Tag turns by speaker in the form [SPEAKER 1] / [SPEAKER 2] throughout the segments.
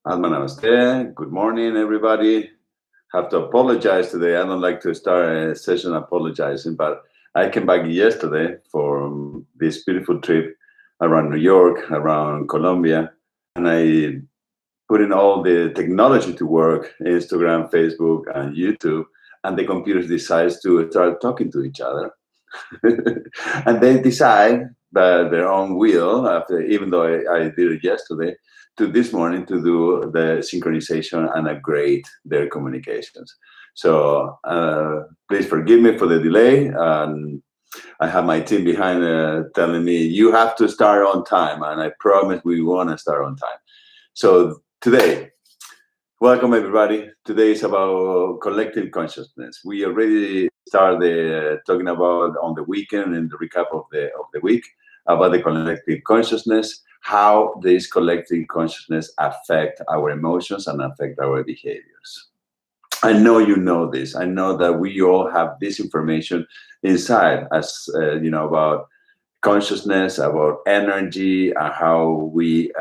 [SPEAKER 1] Alma Namaste. Good morning, everybody. Have to apologize today. I don't like to start a session apologizing, but I came back yesterday for this beautiful trip around New York, around Colombia, and I put in all the technology to work, Instagram, Facebook, and YouTube, and the computer decides to start talking to each other. And they decide by their own will, after, even though I did it yesterday, to this morning to do the synchronization and upgrade their communications. So please forgive me for the delay. I have my team behind telling me, you have to start on time, and I promise we want to start on time. So today, welcome everybody. Today is about collective consciousness. We already started talking about on the weekend in the recap of the week about the collective consciousness, how this collective consciousness affect our emotions and affect our behaviors. I know you know this. I know that we all have this information inside us, about consciousness, about energy, and how we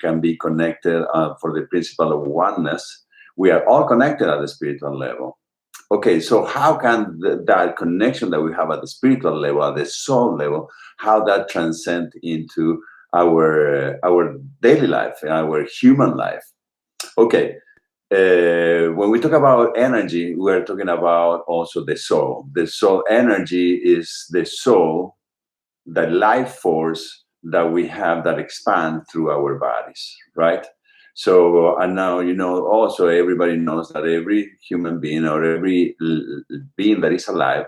[SPEAKER 1] can be connected for the principle of oneness. We are all connected at the spiritual level. Okay, so how can that connection that we have at the spiritual level, at the soul level, how that transcend into our daily life, our human life? Okay, when we talk about energy, we're talking about also the soul. The soul energy is the soul, the life force that we have that expand through our bodies, right? So, and now, also everybody knows that every human being or every being that is alive,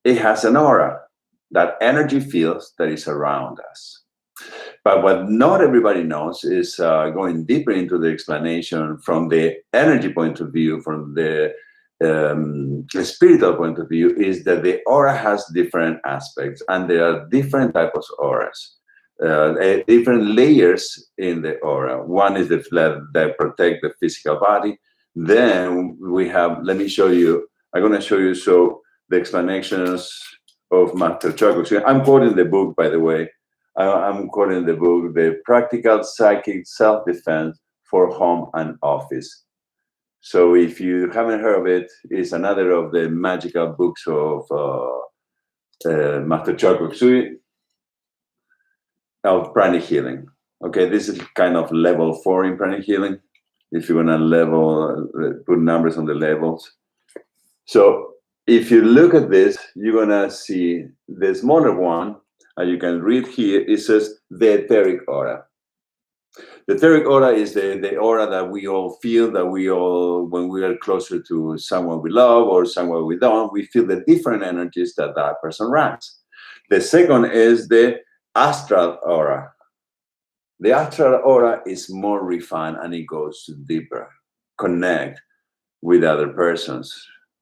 [SPEAKER 1] it has an aura, that energy fields that is around us. But what not everybody knows is going deeper into the explanation from the energy point of view, from the spiritual point of view, is that the aura has different aspects, and there are different types of auras, different layers in the aura. One is the that protect the physical body. Then we have, let me show you, I'm going to show you the explanations of Master Choco. I'm quoting the book, by the way. I'm quoting the book, The Practical Psychic Self-Defense for Home and Office. So if you haven't heard of it, it's another of the magical books of Master Choco Koksui of pranic healing. Okay, this is kind of level 4 in pranic healing. If you want to put numbers on the levels. So if you look at this, you're gonna see the smaller one, and you can read here, it says the etheric aura. The etheric aura is the aura that we all feel, that we all, when we are closer to someone we love or someone we don't, we feel the different energies that person runs. The second is the astral aura. The astral aura is more refined and it goes deeper, connect with other persons.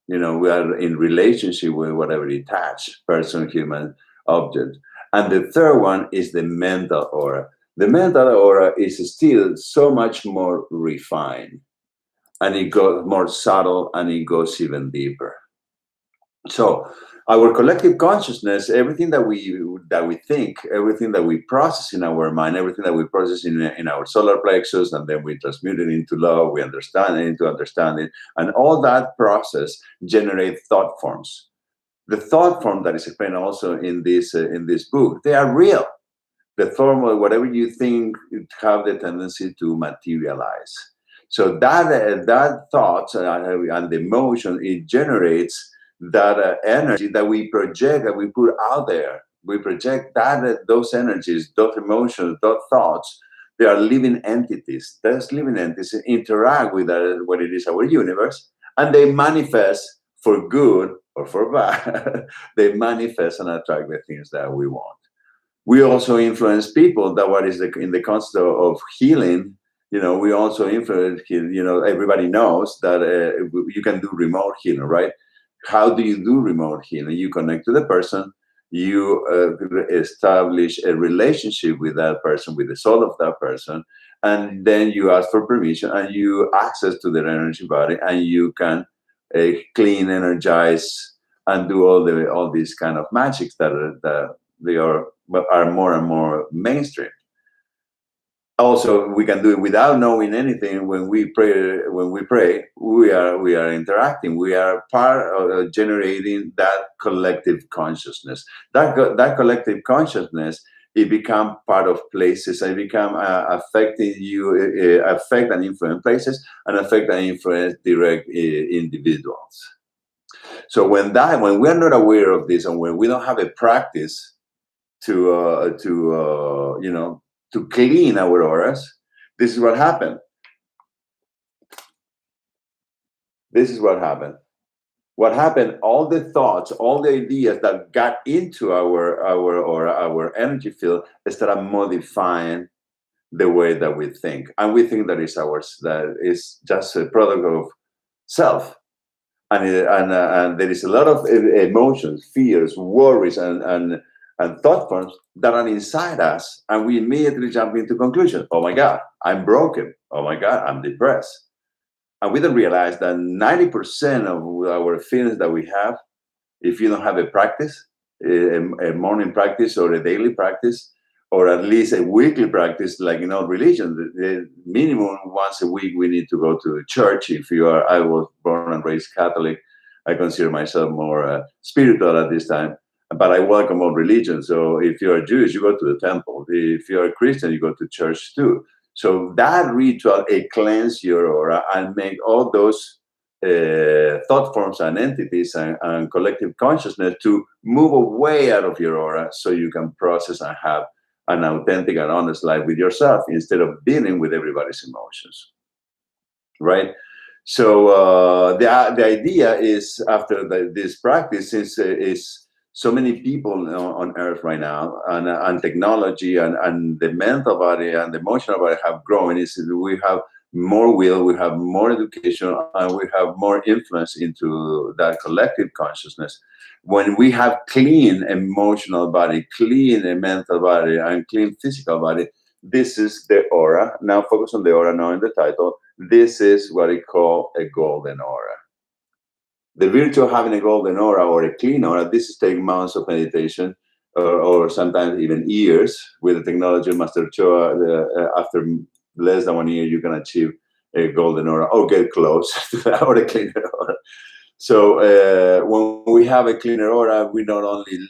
[SPEAKER 1] We are in relationship with whatever attached person, human, object. And the third one is the mental aura. The mental aura is still so much more refined, and it goes more subtle, and it goes even deeper. So our collective consciousness, everything that we think, everything that we process in our mind, everything that we process in our solar plexus, and then we transmute it into love, we understand it into understanding, and all that process generates thought forms. The thought form that is explained also in this book, they are real. The form of whatever you think have the tendency to materialize. So that thought and the emotion, it generates that energy that we project, that we put out there. We project those energies, those emotions, those thoughts. They are living entities. Those living entities interact with what it is our universe, and they manifest for good or for bad. They manifest and attract the things that we want. We also influence people. That what is in the concept of healing. We also influence. Everybody knows that you can do remote healing, right? How do you do remote healing? You connect to the person, you establish a relationship with that person, with the soul of that person, and then you ask for permission and you access to their energy body, and you can clean, energize, and do all these kind of magics that they are more and more mainstream. Also, we can do it without knowing anything. When we pray, we are interacting. We are part of generating that collective consciousness. That collective consciousness, it become part of places. It become affecting you, affect and influence places, and affect and influence direct individuals. So when we are not aware of this, and when we don't have a practice to clean our auras, this is what happened. This is what happened. What happened? All the thoughts, all the ideas that got into our energy field started modifying the way that we think, and we think that is ours. That is just a product of self, and there is a lot of emotions, fears, worries, and thought forms that are inside us, and we immediately jump into conclusions. Oh my God, I'm broken. Oh my God, I'm depressed. And we don't realize that 90% of our feelings that we have, if you don't have a practice, a morning practice or a daily practice, or at least a weekly practice, like in all religions, the minimum once a week we need to go to church. I was born and raised Catholic. I consider myself more spiritual at this time, but I welcome all religions. So if you're Jewish, you go to the temple. If you're a Christian, you go to church too. So that ritual, it cleanses your aura and make all those thought forms and entities and collective consciousness to move away out of your aura, so you can process and have an authentic and honest life with yourself instead of dealing with everybody's emotions, right? So the idea is, after this practice, is so many people on earth right now, and technology and the mental body and the emotional body have grown, is we have more will, we have more education, and we have more influence into that collective consciousness. When we have clean emotional body, clean mental body, and clean physical body, this is the aura. Now focus on the aura, now in the title. This is what I call a golden aura. The virtue of having a golden aura or a clean aura, this is taking months of meditation, or sometimes even years with the technology of Master Choa. After less than 1 year, you can achieve a golden aura or get close to that, or a cleaner aura. So when we have a cleaner aura, we not only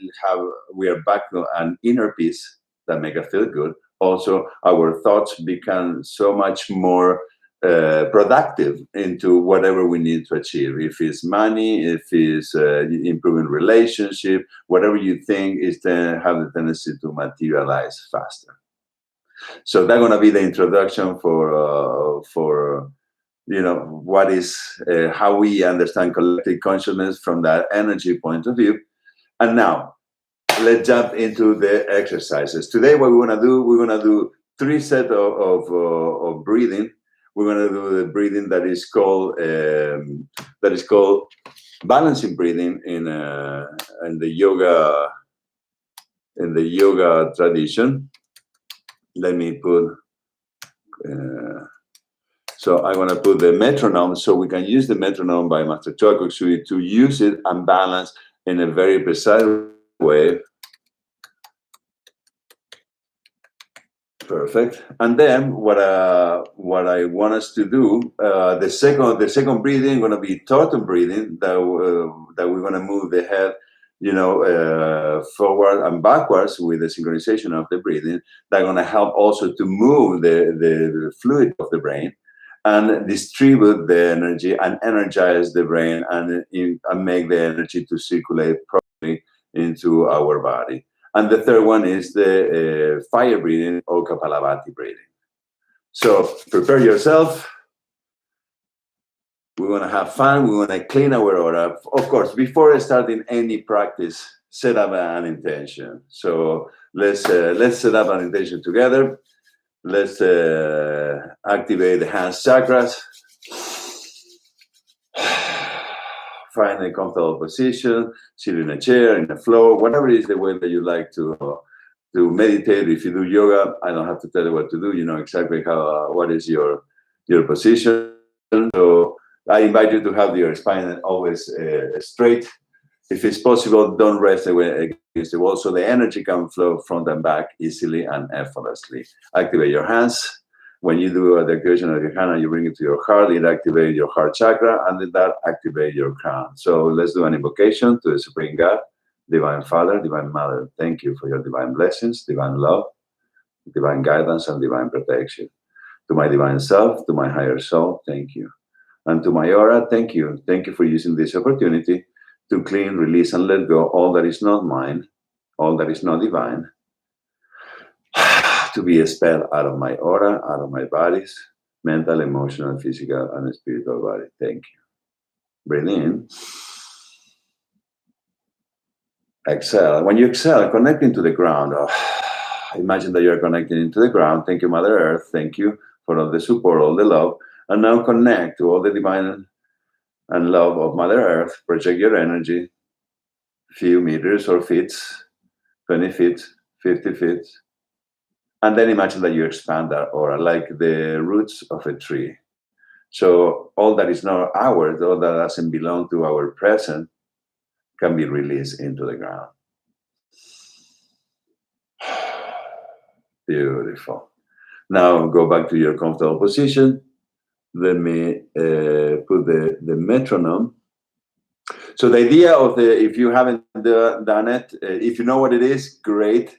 [SPEAKER 1] we are back to an inner peace that make us feel good. Also, our thoughts become so much more productive into whatever we need to achieve. If it's money, if it's improving relationship, whatever you think is have the tendency to materialize faster. So that's going to be the introduction for what is how we understand collective consciousness from that energy point of view. And now let's jump into the exercises. Today, what we're going to do 3 sets of breathing. We're going to do the breathing that is called balancing breathing in the yoga tradition. Let me put. So I want to put the metronome, so we can use the metronome by Master Choa Kok Sui to use it and balance in a very precise way. Perfect. And then what I want us to do, the second breathing going to be totem breathing, that we're going to move the head, forward and backwards with the synchronization of the breathing. That's going to help also to move the fluid of the brain and distribute the energy and energize the brain and make the energy to circulate properly into our body. And the third one is the fire breathing or Kapalabhati breathing. So prepare yourself. We want to have fun. We want to clean our aura. Of course, before starting any practice, set up an intention. So let's set up an intention together. Let's activate the hands chakras. Find a comfortable position, sit in a chair, in the floor, whatever is the way that you like to meditate. If you do yoga, I don't have to tell you what to do. You know exactly what is your position. So I invite you to have your spine always straight. If it's possible, don't rest against the wall so the energy can flow front and back easily and effortlessly. Activate your hands. When you do the activation of your hand and you bring it to your heart, it activates your heart chakra, and then that activates your crown. So let's do an invocation to the Supreme God, Divine Father, Divine Mother. Thank you for your divine blessings, divine love, divine guidance, and divine protection. To my divine self, to my higher soul, thank you. And to my aura, thank you. Thank you for using this opportunity to clean, release, and let go all that is not mine, all that is not divine, to be expelled out of my aura, out of my bodies, mental, emotional, physical, and spiritual body. Thank you. Breathe in. Exhale. When you exhale, connecting to the ground. Imagine that you're connecting into the ground. Thank you, Mother Earth. Thank you for all the support, all the love. And now connect to all the divine and love of Mother Earth. Project your energy, few meters or feet, 20 feet, 50 feet. And then imagine that you expand that aura like the roots of a tree. So all that is not ours, all that doesn't belong to our present, can be released into the ground. Beautiful. Now go back to your comfortable position. Let me put the metronome. So the idea of if you haven't done it, if you know what it is, great.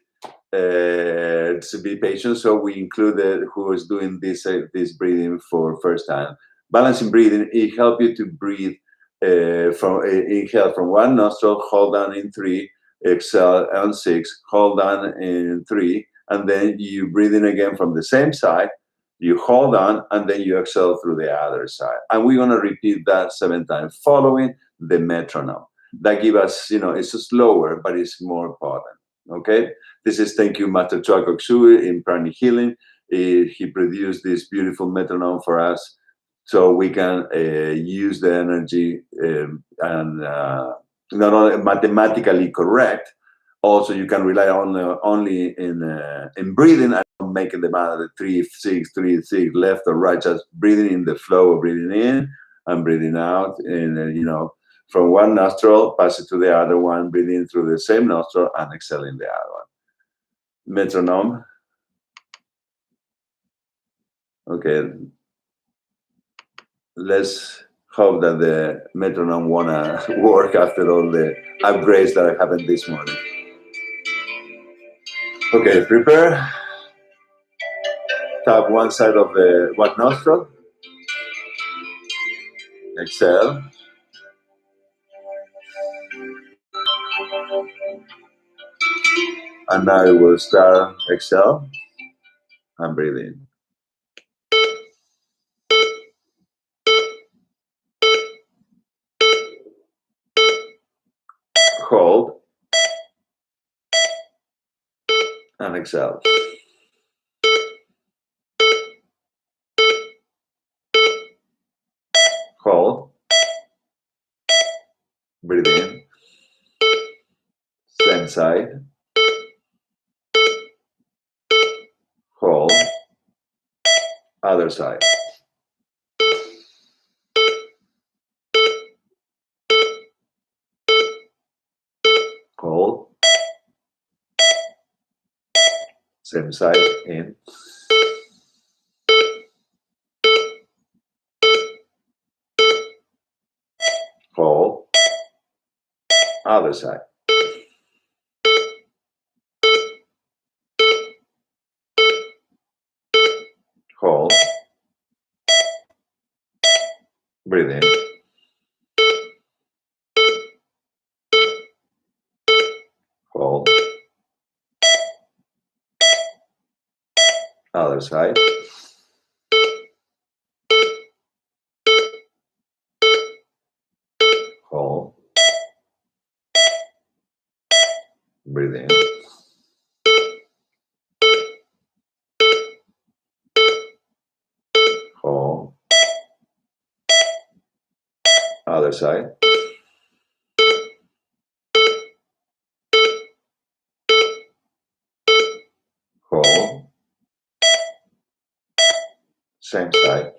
[SPEAKER 1] To be patient. So we included who is doing this breathing for first time. Balancing breathing, it helps you to breathe inhale from one nostril, hold down in 3, exhale on 6, hold down in 3, and then you breathe in again from the same side, you hold on, and then you exhale through the other side. And we're going to repeat that 7 times following the metronome. That gives us, it's slower, but it's more potent. Okay? This is thank you, Master Choa Kok Sui in Pranic Healing. He produced this beautiful metronome for us so we can use the energy and not only mathematically correct, also you can rely on only in breathing and making the math 3, 6, 3, 6, left or right, just breathing in the flow of breathing in and breathing out, and from one nostril, pass it to the other one, breathing through the same nostril and exhaling the other one. Metronome. Okay. Let's hope that the metronome wanna work after all the upgrades that happened this morning. Okay, prepare. Tap one side of the one nostril. Exhale. And now we will start exhale and breathe in. Hold and exhale. Hold. Breathe in. Same side. Hold. Other side. Hold. Same side. In. Hold. Other side. Hold. Breathe in. Hold. Other side. Hold. Breathe in. Hold. Other side. Hold. Same side.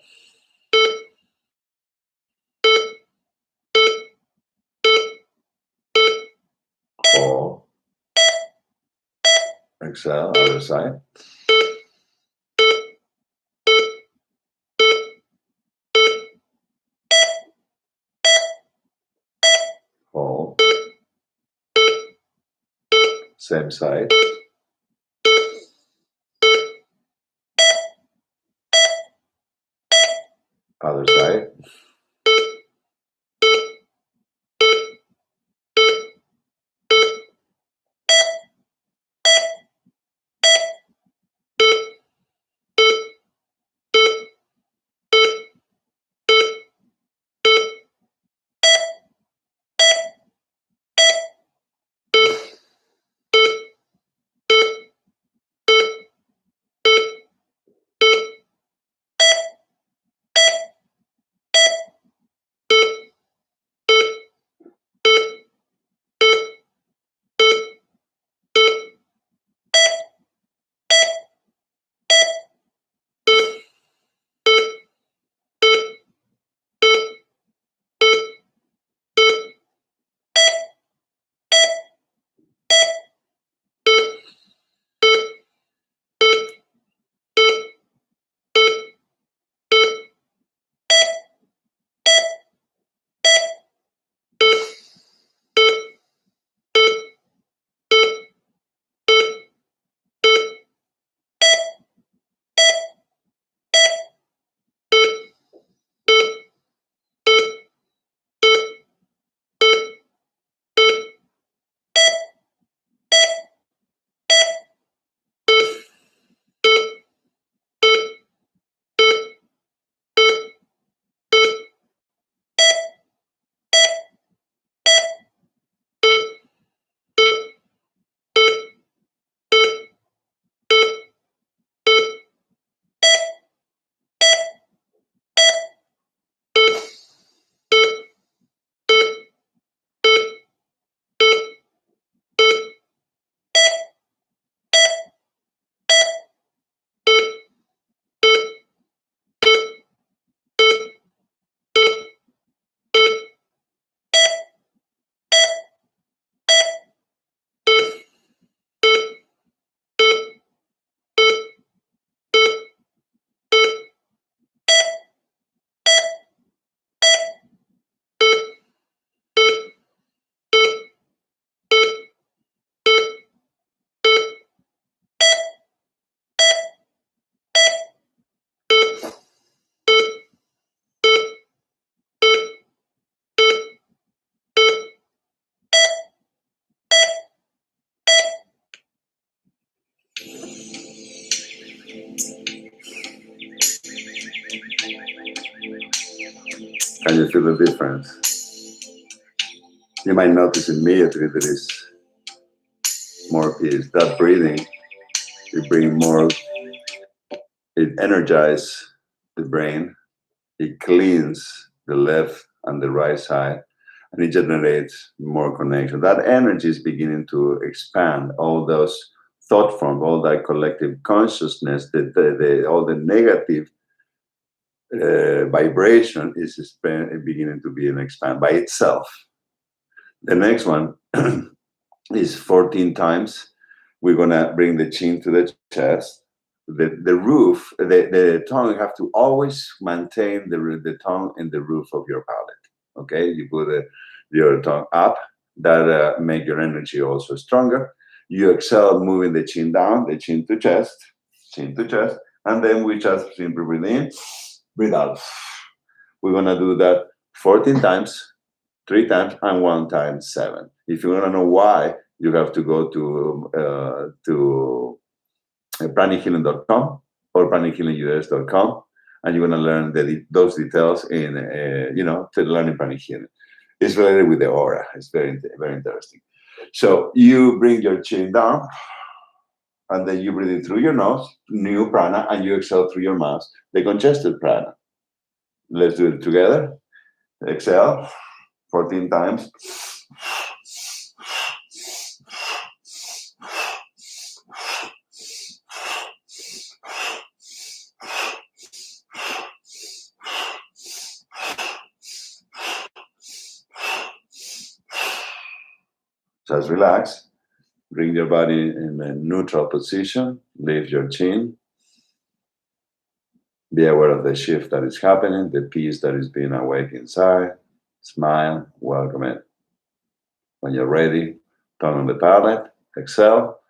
[SPEAKER 1] Hold. Exhale, other side. Hold. Same side. Other side. Can you feel the difference? You might notice immediately there is more peace. That breathing, it brings more, it energizes the brain, it cleans the left and the right side, and it generates more connection. That energy is beginning to expand all those thought forms, all that collective consciousness, all the negative vibration is beginning to be and expand by itself. The next one is 14 times. We're gonna bring the chin to the chest. The roof, the tongue, you have to always maintain the tongue in the roof of your palate. Okay, you put your tongue up. That make your energy also stronger. You exhale, moving the chin down, the chin to chest, and then we just simply breathe in, breathe out. We're gonna do that 14 times, 3 times, and 1 time 7. If you want to know why, you have to go to pranichealing.com or pranichealingus.com, and you're going to learn those details in to learning pranic healing. It's related with the aura. It's very, very interesting. So you bring your chin down, and then you breathe in through your nose, new prana, and you exhale through your mouth, the congested prana. Let's do it together. Exhale 14 times. Just relax. Bring your body in a neutral position. Lift your chin. Be aware of the shift that is happening, the peace that is being awake inside. Smile. Welcome it. When you're ready, turn on the palate. Exhale.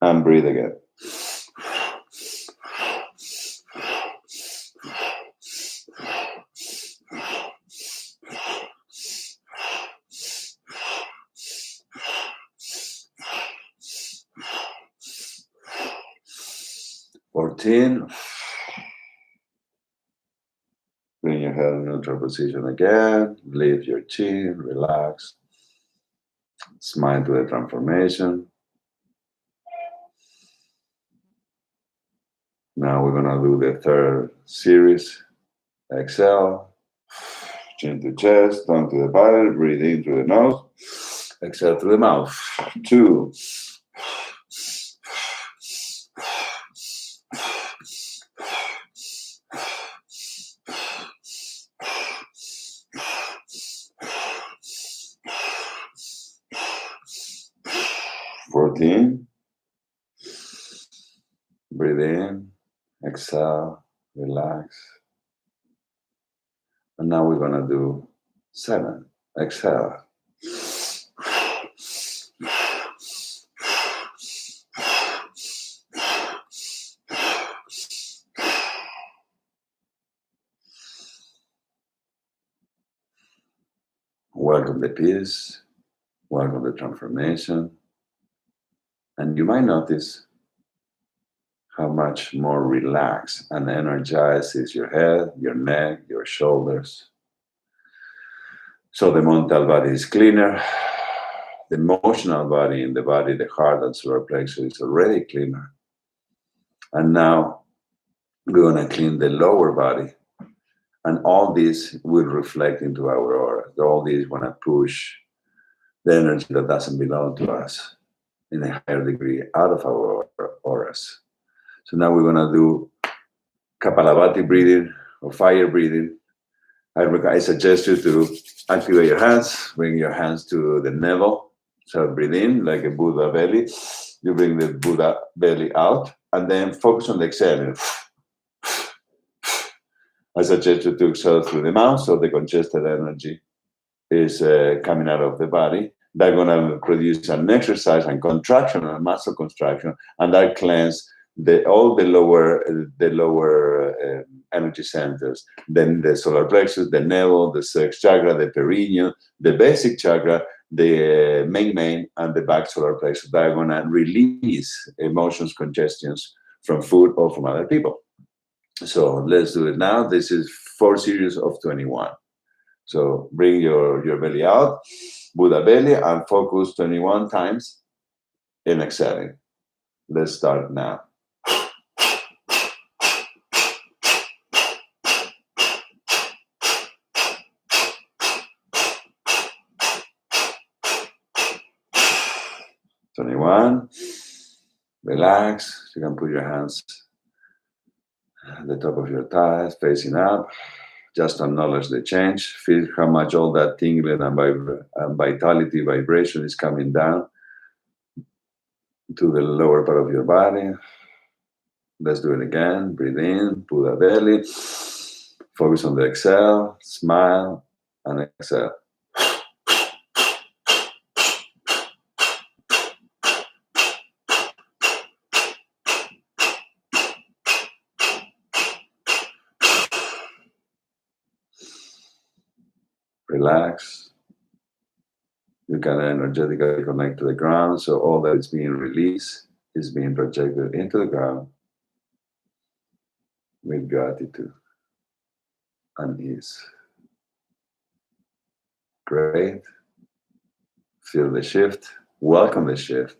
[SPEAKER 1] And breathe again. 14. Bring your head in neutral position again. Lift your chin. Relax. Smile to the transformation. Now we're going to do the third series. Exhale. Chin to chest. Down to the body. Breathe in through the nose. Exhale through the mouth. 2. 14. Breathe in, exhale, relax. And now we're going to do 7. Exhale. Welcome the peace. Welcome the transformation. And you might notice how much more relaxed and energized is your head, your neck, your shoulders. So the mental body is cleaner. The emotional body in the body, the heart and solar plexus is already cleaner. And now we're going to clean the lower body. And all this will reflect into our aura. All this want to push the energy that doesn't belong to us in a higher degree out of our auras. So now we're going to do Kapalabhati breathing or fire breathing. I suggest you to activate your hands, bring your hands to the navel. So breathe in like a Buddha belly. You bring the Buddha belly out and then focus on the exhaling. I suggest you to exhale through the mouth so the congested energy is coming out of the body. That's going to produce an exercise and contraction and muscle contraction, and that cleanse all the lower energy centers. Then the solar plexus, the navel, the sex chakra, the perineum, the basic chakra, the main, and the back solar plexus. That are going to release emotions, congestions from food or from other people. So let's do it now. This is 4 series of 21. So bring your belly out, Buddha belly, and focus 21 times in exhaling. Let's start now. Relax. You can put your hands at the top of your thighs, facing up. Just acknowledge the change. Feel how much all that tingling and vitality, vibration is coming down to the lower part of your body. Let's do it again. Breathe in, Buddha belly. Focus on the exhale, smile, and exhale. Relax. You can energetically connect to the ground, so all that is being released is being projected into the ground with gratitude and ease. Great. Feel the shift. Welcome the shift.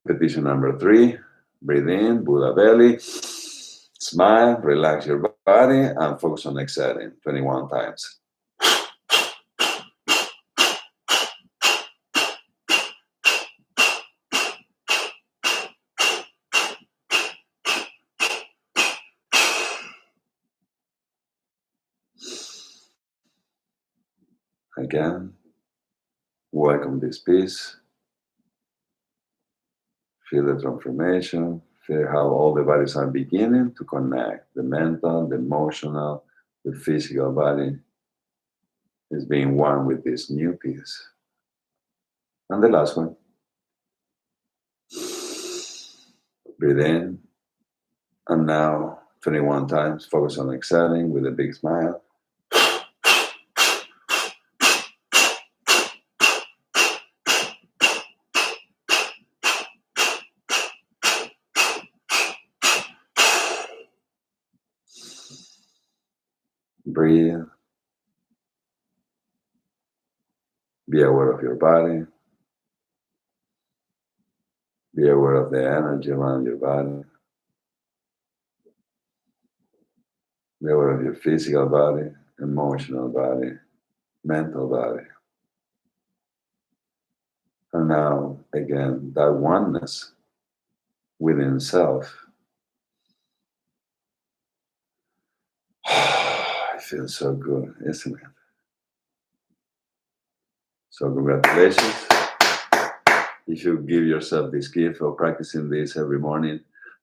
[SPEAKER 1] Repetition number 3. Breathe in, Buddha belly. Smile, relax your body, and focus on exhaling 21 times. Again, Welcome this peace. Feel the transformation. Feel how all the bodies are beginning to connect. The mental, the emotional, the physical body is being one with this new peace. And the last one. Breathe in. And now 21 times. Focus on exhaling with a big smile. Breathe. Be aware of your body. Be aware of the energy around your body. Be aware of your physical body, emotional body, mental body. And now, again, that oneness within self. It feels so good, isn't it? So congratulations. If you give yourself this gift of practicing this every morning,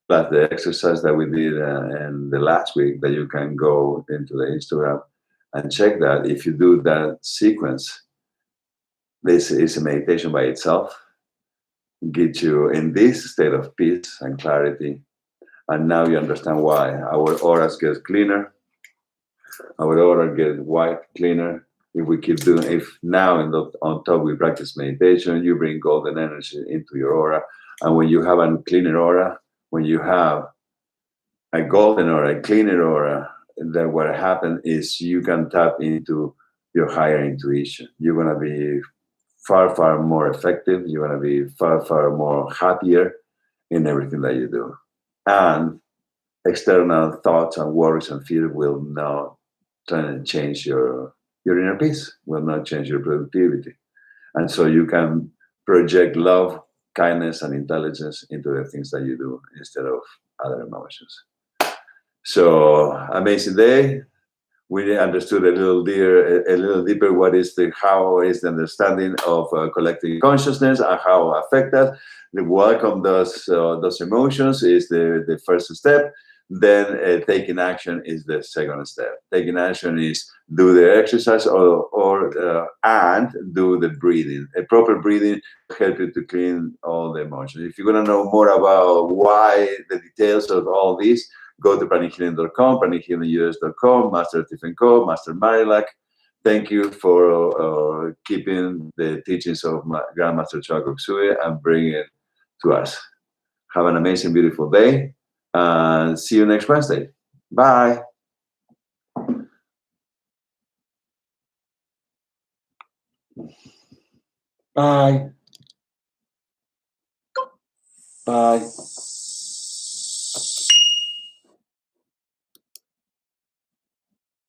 [SPEAKER 1] plus the exercise that we did in the last week, that you can go into the Instagram and check that. If you do that sequence, this is a meditation by itself, get you in this state of peace and clarity. And now you understand why our auras get cleaner, our aura get white, cleaner. If we keep doing, if now on top we practice meditation, you bring golden energy into your aura. And when you have a cleaner aura, when you have a golden aura, a cleaner aura, then what happens is you can tap into your higher intuition. You're going to be far, far more effective. You're going to be far, far more happier in everything that you do. And external thoughts and worries and fear will not try to change your inner peace, will not change your productivity. And so you can project love, kindness, and intelligence into the things that you do instead of other emotions. So amazing day. We understood a little deeper what is how is the understanding of collective consciousness and how affect that. The welcome those emotions is the first step. Then taking action is the second step. Taking action is do the exercise and do the breathing. A proper breathing help you to clean all the emotions. If you're gonna know more about why the details of all this, go to pranichealing.com, pranichealingus.com, Master Stephen Co, Master Marilak. Thank you for keeping the teachings of Grandmaster Choa Kok and bringing it to us. Have an amazing, beautiful day, and see you next Wednesday. Bye. Bye. Bye.